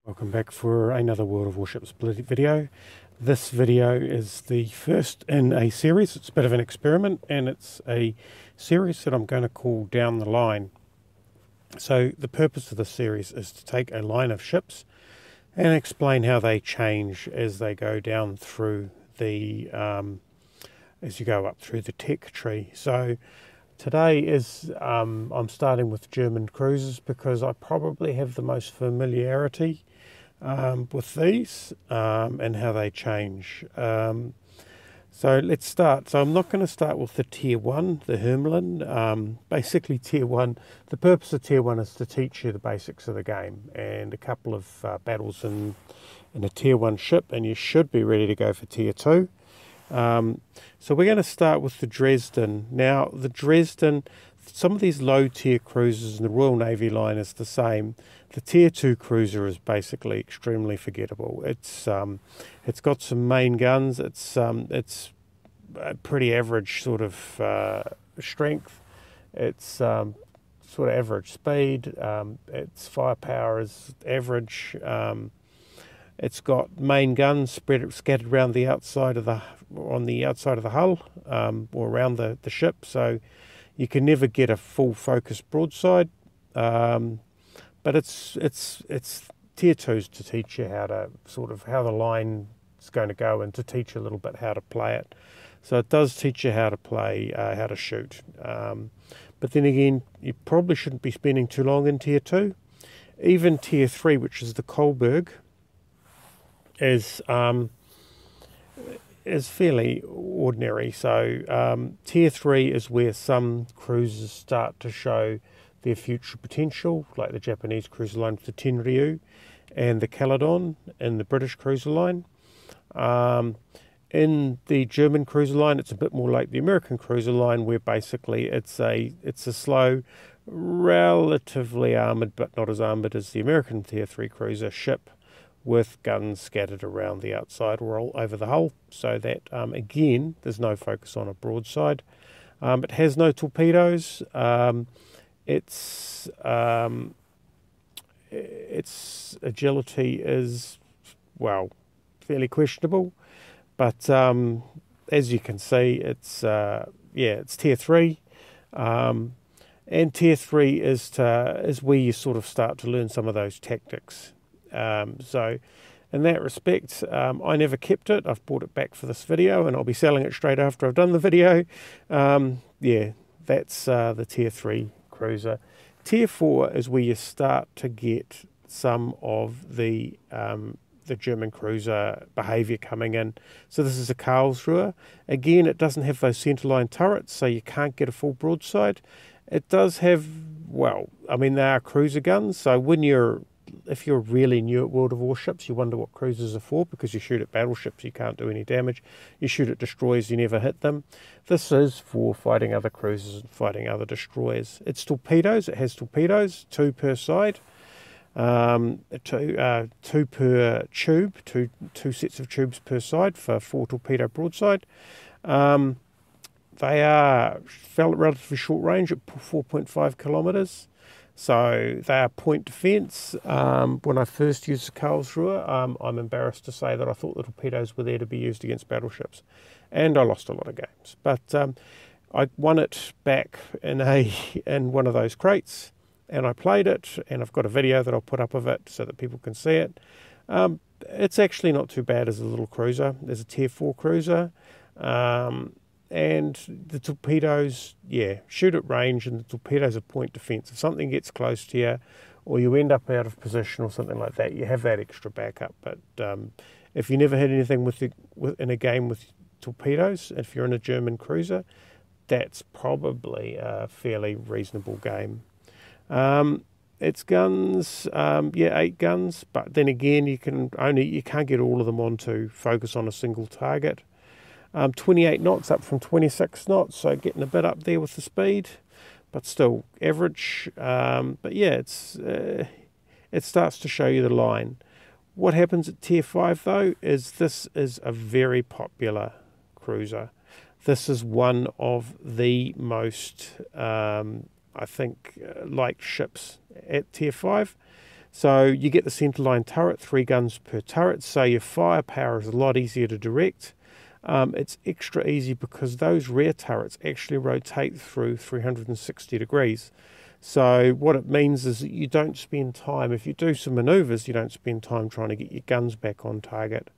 Welcome back for another World of Warships video. This video is the first in a series. It's a bit of an experiment, and it's a series that I'm going to call Down the Line. So the purpose of this series is to take a line of ships and explain how they change as they go down through the as you go up through the tech tree. So today is I'm starting with German cruisers because I probably have the most familiarity with these and how they change. So let's start. So I'm not going to start with the Tier 1, the Hermelin. Basically Tier 1, the purpose of Tier 1 is to teach you the basics of the game and a couple of battles in a Tier 1 ship, and you should be ready to go for Tier 2. So we're going to start with the Dresden. Now the Dresden, some of these low tier cruisers in the Royal Navy line is the same. The Tier 2 cruiser is basically extremely forgettable. It's got some main guns. It's a pretty average sort of strength. It's sort of average speed. Its firepower is average. It's got main guns scattered around the outside of on the outside of the hull or around the ship, so you can never get a full focus broadside. But it's Tier 2s to teach you how to how the line is going to go and to teach you a little bit how to play it. So it does teach you how to play, how to shoot. But then again, you probably shouldn't be spending too long in Tier 2. Even Tier 3, which is the Kolberg, is fairly ordinary. So Tier 3 is where some cruisers start to show their future potential, like the Japanese cruiser line with the Tenryu and the Caledon and the British cruiser line. In the German cruiser line, it's a bit more like the American cruiser line, where basically it's a slow, relatively armoured, but not as armoured as the American Tier 3 cruiser ship, with guns scattered around the outside or all over the hull, so that again there's no focus on a broadside. It has no torpedoes. Its agility is, well, fairly questionable, but as you can see, it's Tier 3, and Tier 3 is where you sort of start to learn some of those tactics. So in that respect, I never kept it. I've brought it back for this video, and I'll be selling it straight after I've done the video. Yeah, that's the Tier 3 cruiser. Tier 4 is where you start to get some of the German cruiser behaviour coming in. So this is a Karlsruhe. Again, it doesn't have those centerline turrets, so you can't get a full broadside. It does have, well, I mean, they are cruiser guns, so if you're really new at World of Warships, you wonder what cruisers are for, because you shoot at battleships, you can't do any damage. You shoot at destroyers, you never hit them. This is for fighting other cruisers and fighting other destroyers. It's torpedoes. It has torpedoes, 2 per side, 2 per tube, two sets of tubes per side for 4 torpedo broadside. They are relatively short range at 4.5 kilometres. So they are point defence. When I first used the Karlsruhe, I'm embarrassed to say that I thought the torpedoes were there to be used against battleships, and I lost a lot of games. But I won it back in one of those crates, and I played it, and I've got a video that I'll put up of it so that people can see it. It's actually not too bad as a little cruiser. There's a Tier 4 cruiser. And the torpedoes, yeah, shoot at range, and the torpedoes are point defence. If something gets close to you, or you end up out of position or something like that, you have that extra backup. But if you never had anything in a game with torpedoes, if you're in a German cruiser, that's probably a fairly reasonable game. Its guns, 8 guns, but then again, you can't get all of them onto focus on a single target. 28 knots up from 26 knots, so getting a bit up there with the speed, but still average. But yeah, it starts to show you the line. What happens at Tier 5 though is this is a very popular cruiser. This is one of the most, I think, liked ships at Tier 5. So you get the centerline turret, 3 guns per turret, so your firepower is a lot easier to direct. It's extra easy because those rear turrets actually rotate through 360 degrees. So what it means is that you don't spend time, if you do some manoeuvres, you don't spend time trying to get your guns back on target.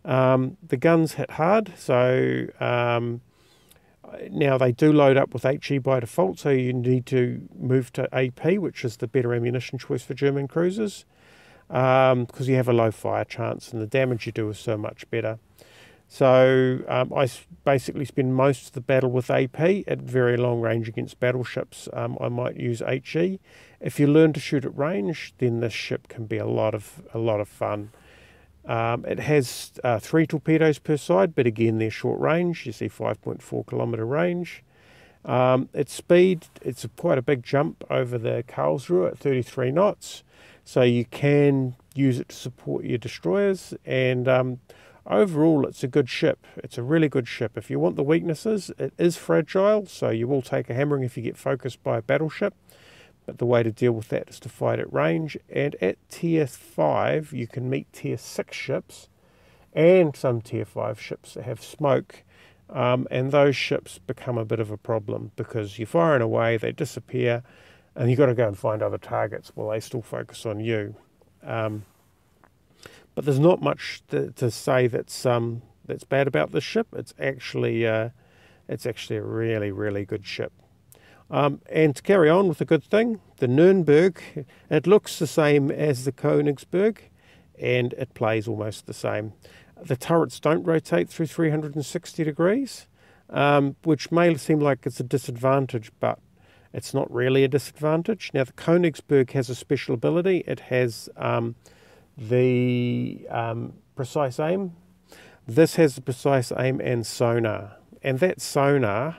The guns hit hard, so now they do load up with HE by default, so you need to move to AP, which is the better ammunition choice for German cruisers, because you have a low fire chance and the damage you do is so much better. So I basically spend most of the battle with AP at very long range against battleships. I might use HE. If you learn to shoot at range, then this ship can be a lot of fun. It has 3 torpedoes per side, but again they're short range. You see 5.4 kilometre range. Its speed, it's quite a big jump over the Karlsruhe at 33 knots, so you can use it to support your destroyers, and overall it's a good ship. It's a really good ship. If you want the weaknesses, it is fragile, so you will take a hammering if you get focused by a battleship. But the way to deal with that is to fight at range. And at tier 5, you can meet tier 6 ships and some tier 5 ships that have smoke. And those ships become a bit of a problem because you're firing away, they disappear, and you've got to go and find other targets while they still focus on you. But there's not much to say that's bad about this ship. It's actually a really, really good ship. And to carry on with a good thing, the Nrnberg, it looks the same as the Königsberg, and it plays almost the same. The turrets don't rotate through 360 degrees, which may seem like it's a disadvantage, but it's not really a disadvantage. Now, the Königsberg has a special ability. It has the precise aim. This has the precise aim and sonar. And that sonar,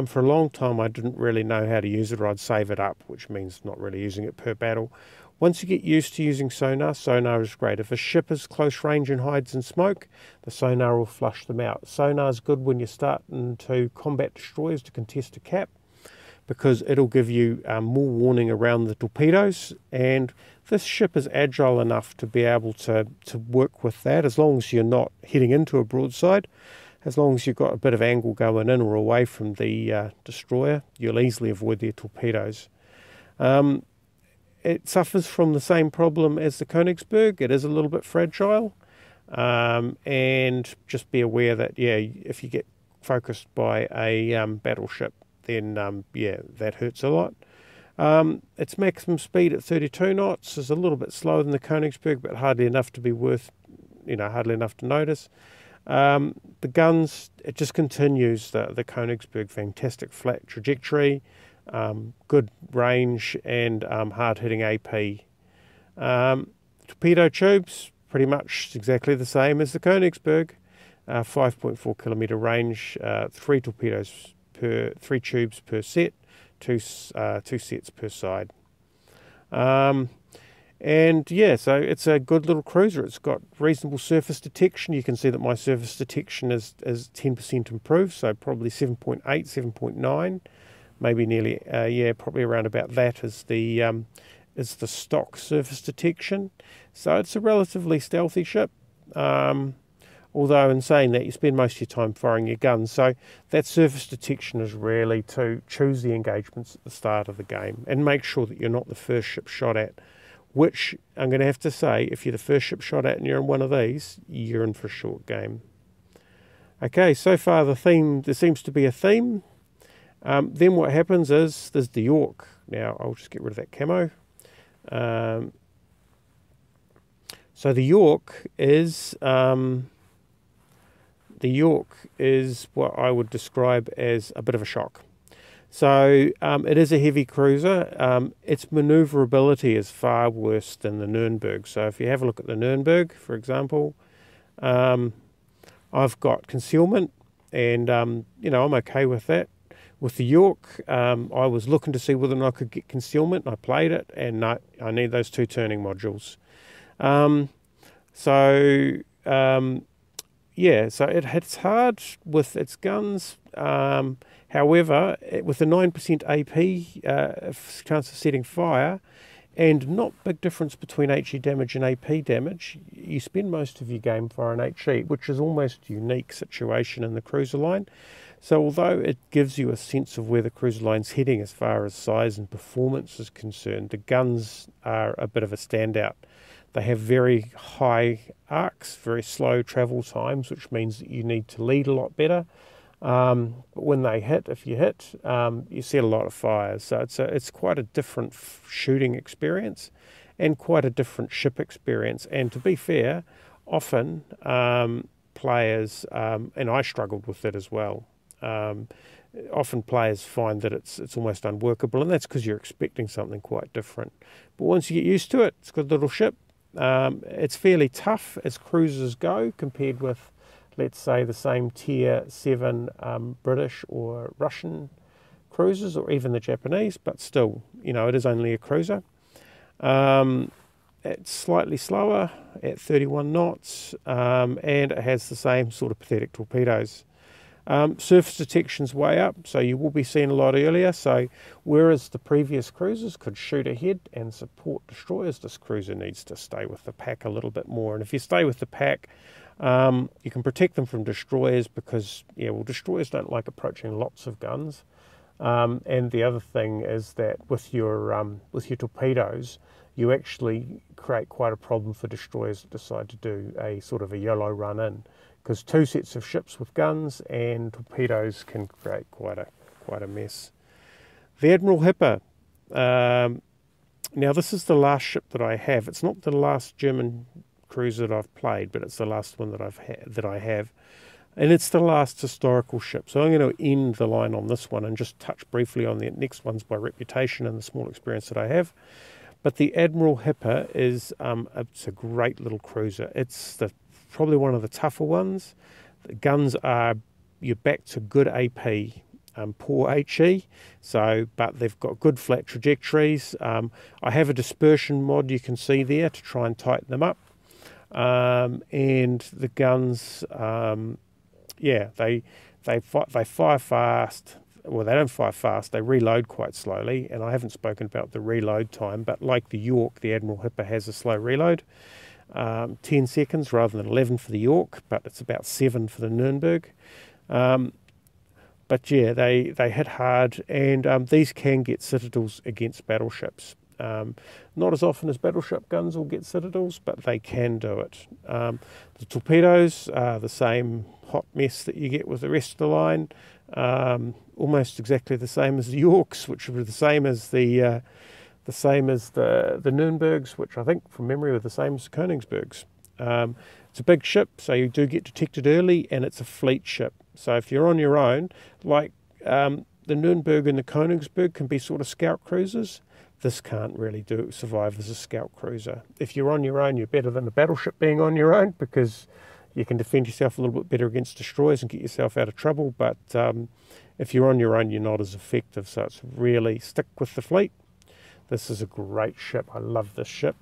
for a long time I didn't really know how to use it, or I'd save it up, which means not really using it per battle. Once you get used to using sonar, sonar is great. If a ship is close range and hides in smoke, the sonar will flush them out. Sonar is good when you're starting to combat destroyers to contest a cap, because it'll give you more warning around the torpedoes, and this ship is agile enough to be able to work with that, as long as you're not heading into a broadside. As long as you've got a bit of angle going in or away from the destroyer, you'll easily avoid their torpedoes. It suffers from the same problem as the Königsberg. It is a little bit fragile, and just be aware that, yeah, if you get focused by a battleship, then yeah, that hurts a lot. Its maximum speed at 32 knots is a little bit slower than the Königsberg, but hardly enough to be worth, hardly enough to notice. The guns, it just continues the Königsberg, fantastic flat trajectory, good range, and hard-hitting AP. Torpedo tubes, pretty much exactly the same as the Königsberg. 5.4 kilometre range, 3 torpedoes per 3 tubes per set, two sets per side. And yeah, so it's a good little cruiser. It's got reasonable surface detection. You can see that my surface detection is 10% improved, so probably 7.8, 7.9, maybe nearly, yeah, probably around about that is the stock surface detection. So it's a relatively stealthy ship. Although in saying that, you spend most of your time firing your guns, so that surface detection is really to choose the engagements at the start of the game and make sure that you're not the first ship shot at, which I'm going to have to say, if you're the first ship shot at and you're in one of these, you're in for a short game. Okay, so far the theme, there seems to be a theme. Then what happens is, there's the Yorck. Now, I'll just get rid of that camo. So the Yorck is what I would describe as a bit of a shock. So it is a heavy cruiser. Its manoeuvrability is far worse than the Nrnberg. So if you have a look at the Nrnberg, for example, I've got concealment, and I'm okay with that. With the Yorck, I was looking to see whether or not I could get concealment. I played it, and no, I need those 2 turning modules. Yeah, so it hits hard with its guns. However, with a 9% AP chance of setting fire, And not big difference between HE damage and AP damage. You spend most of your game firing HE, which is almost a unique situation in the cruiser line. So although it gives you a sense of where the cruiser line's heading as far as size and performance is concerned, the guns are a bit of a standout. They have very high arcs, very slow travel times, which means that you need to lead a lot better. But when they hit, if you hit, you set a lot of fires. So it's quite a different shooting experience and quite a different ship experience. And to be fair, often players, and I struggled with it as well, often players find that it's almost unworkable, and that's because you're expecting something quite different. But once you get used to it, it's a good little ship. It's fairly tough as cruisers go compared with, let's say, the same tier 7 British or Russian cruisers, or even the Japanese, but still, you know, it is only a cruiser. It's slightly slower at 31 knots, and it has the same sort of pathetic torpedoes. Surface detection's way up, so you will be seen a lot earlier. So whereas the previous cruisers could shoot ahead and support destroyers, this cruiser needs to stay with the pack a little bit more. And if you stay with the pack, you can protect them from destroyers because, yeah, well, destroyers don't like approaching lots of guns. And the other thing is that with your torpedoes, you actually create quite a problem for destroyers that decide to do a sort of a YOLO run in, because 2 sets of ships with guns and torpedoes can create quite a mess. The Admiral Hipper. Now this is the last ship that I have. It's not the last German cruiser that I've played, but it's the last one that I have, and it's the last historical ship. So I'm going to end the line on this one and just touch briefly on the next ones by reputation and the small experience that I have. But the Admiral Hipper is it's a great little cruiser. It's probably one of the tougher ones. The guns are, you're back to good AP, poor HE, but they've got good flat trajectories. I have a dispersion mod you can see there to try and tighten them up. And the guns, yeah, they fire fast. Well, they don't fire fast, they reload quite slowly, and I haven't spoken about the reload time, but like the Yorck, the Admiral Hipper has a slow reload. 10 seconds rather than 11 for the Yorck, but it's about 7 for the Nrnberg. But yeah, they hit hard, and these can get citadels against battleships. Not as often as battleship guns will get citadels, but they can do it. The torpedoes are the same hot mess that you get with the rest of the line, almost exactly the same as the Yorks, which were the same as the Nürnbergs, which I think from memory were the same as the Königsbergs. It's a big ship, so you do get detected early, and it's a fleet ship. So if you're on your own, like the Nürnberg and the Coningsburgh can be sort of scout cruisers, this can't really survive as a scout cruiser. If you're on your own, you're better than a battleship being on your own, because you can defend yourself a little bit better against destroyers and get yourself out of trouble. But if you're on your own, you're not as effective. So it's really stick with the fleet. This is a great ship. I love this ship.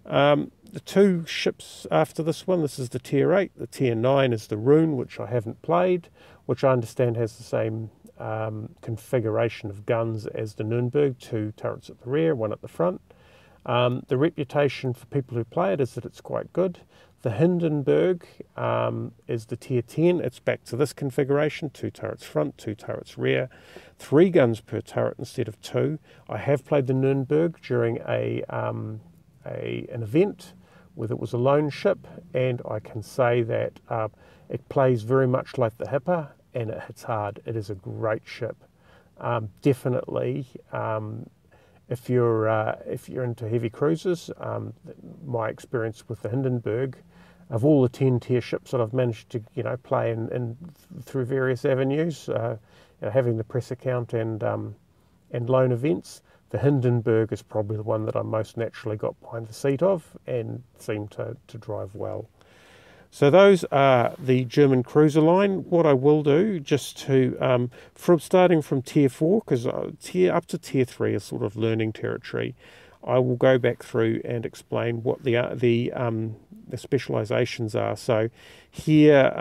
The 2 ships after this one, this is the Tier 8. The Tier 9 is the Rune, which I haven't played, which I understand has the same configuration of guns as the Nürnberg, 2 turrets at the rear, 1 at the front. The reputation for people who play it is that it's quite good. The Hindenburg is the Tier 10. It's back to this configuration, 2 turrets front, 2 turrets rear, 3 guns per turret instead of 2. I have played the Nürnberg during an event where it was a lone ship, and I can say that it plays very much like the Hipper, and it hits hard. It is a great ship. Definitely, if you're into heavy cruisers, my experience with the Hindenburg, of all the 10 tier ships that I've managed to play in through various avenues, having the press account and loan events, the Hindenburg is probably the one that I most naturally got behind the seat of and seemed to drive well. So those are the German cruiser line. What I will do, just to, starting from Tier 4, because up to Tier 3 is sort of learning territory, I will go back through and explain what the specializations are. So here,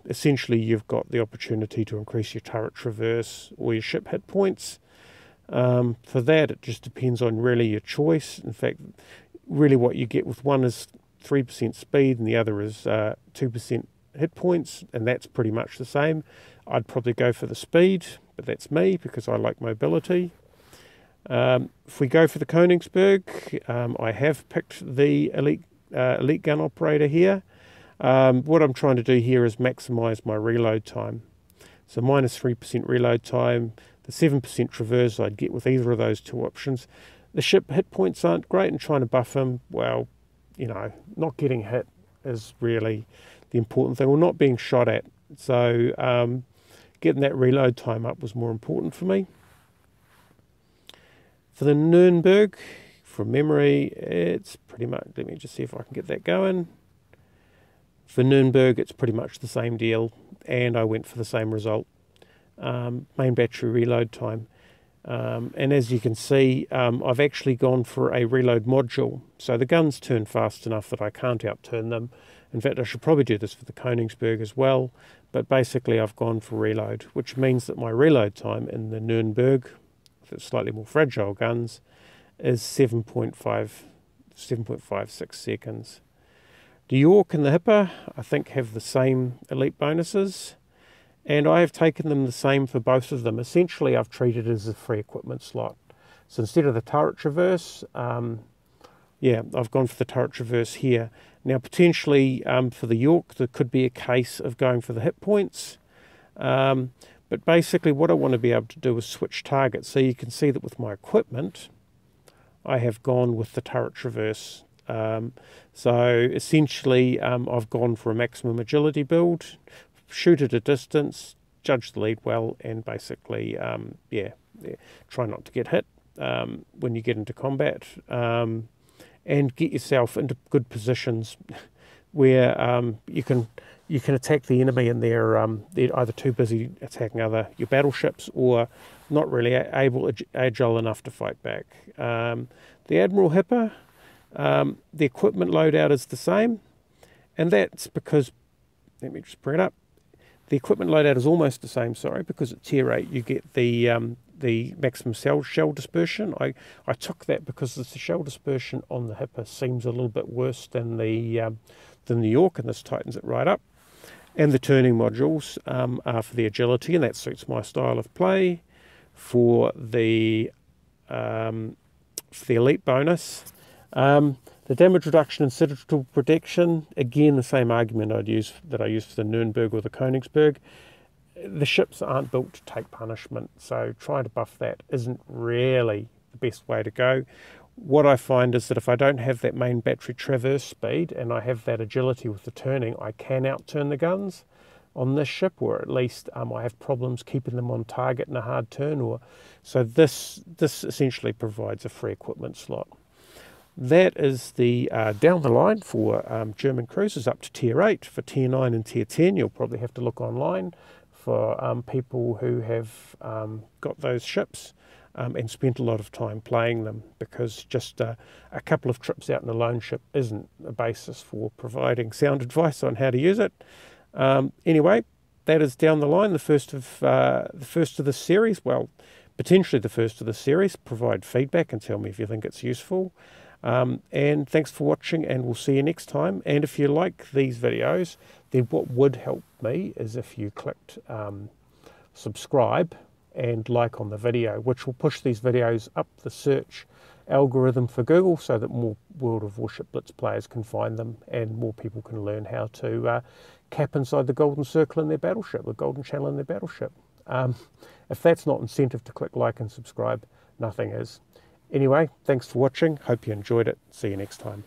essentially, you've got the opportunity to increase your turret traverse or your ship hit points. For that, it just depends on really your choice. In fact, really what you get with one is 3% speed and the other is 2% hit points, and that's pretty much the same. I'd probably go for the speed, but that's me because I like mobility. If we go for the Coningsburgh, I have picked the elite gun operator here. What I'm trying to do here is maximise my reload time. So minus 3% reload time, the 7% traverse I'd get with either of those two options. The ship hit points aren't great, and trying to buff him, well, you know, not getting hit is really the important thing, or not being shot at. So getting that reload time up was more important for me. For the Nrnberg, from memory, it's pretty much, let me just see if I can get that going. For Nürnberg, it's pretty much the same deal, and I went for the same result. Main battery reload time. And as you can see, I've actually gone for a reload module. So the guns turn fast enough that I can't outturn them. In fact, I should probably do this for the Königsberg as well. But basically, I've gone for reload, which means that my reload time in the Nürnberg, with its slightly more fragile guns, is 7.56 seconds. The Yorck and the Hipper, I think, have the same elite bonuses. And I have taken them the same for both of them. Essentially, I've treated it as a free equipment slot. So instead of the turret traverse, yeah, I've gone for the turret traverse here. Now, potentially for the Yorck, there could be a case of going for the hit points. But basically, what I want to be able to do is switch targets. So you can see that with my equipment, I have gone with the turret traverse. So essentially, I've gone for a maximum agility build. Shoot at a distance, judge the lead well, and basically, yeah, try not to get hit when you get into combat, and get yourself into good positions where you can attack the enemy and they're either too busy attacking your battleships or not really agile enough to fight back. The Admiral Hipper, the equipment loadout is the same, and that's because, let me just bring it up. The equipment loadout is almost the same, sorry, because at tier 8 you get the maximum shell dispersion. I took that because the shell dispersion on the Hipper seems a little bit worse than the Yorck, and this tightens it right up. And the turning modules are for the agility, and that suits my style of play. For the elite bonus, the damage reduction and citadel protection, again the same argument I used for the Nürnberg or the Königsberg. The ships aren't built to take punishment, so trying to buff that isn't really the best way to go. What I find is that if I don't have that main battery traverse speed and I have that agility with the turning, I can outturn the guns on this ship, or at least I have problems keeping them on target in a hard turn. So this essentially provides a free equipment slot. That is the down the line for German cruisers up to tier 8. For tier 9 and tier 10, you'll probably have to look online for people who have got those ships and spent a lot of time playing them, because just a couple of trips out in a lone ship isn't a basis for providing sound advice on how to use it. Anyway, that is down the line, the first of the series. Well, potentially the first of the series. Provide feedback and tell me if you think it's useful. And thanks for watching, and we'll see you next time. And if you like these videos, then what would help me is if you clicked subscribe and like on the video, which will push these videos up the search algorithm for Google so that more World of Warship Blitz players can find them and more people can learn how to cap inside the golden circle in their battleship, the golden channel in their battleship. If that's not incentive to click like and subscribe, nothing is. Anyway, thanks for watching. Hope you enjoyed it. See you next time.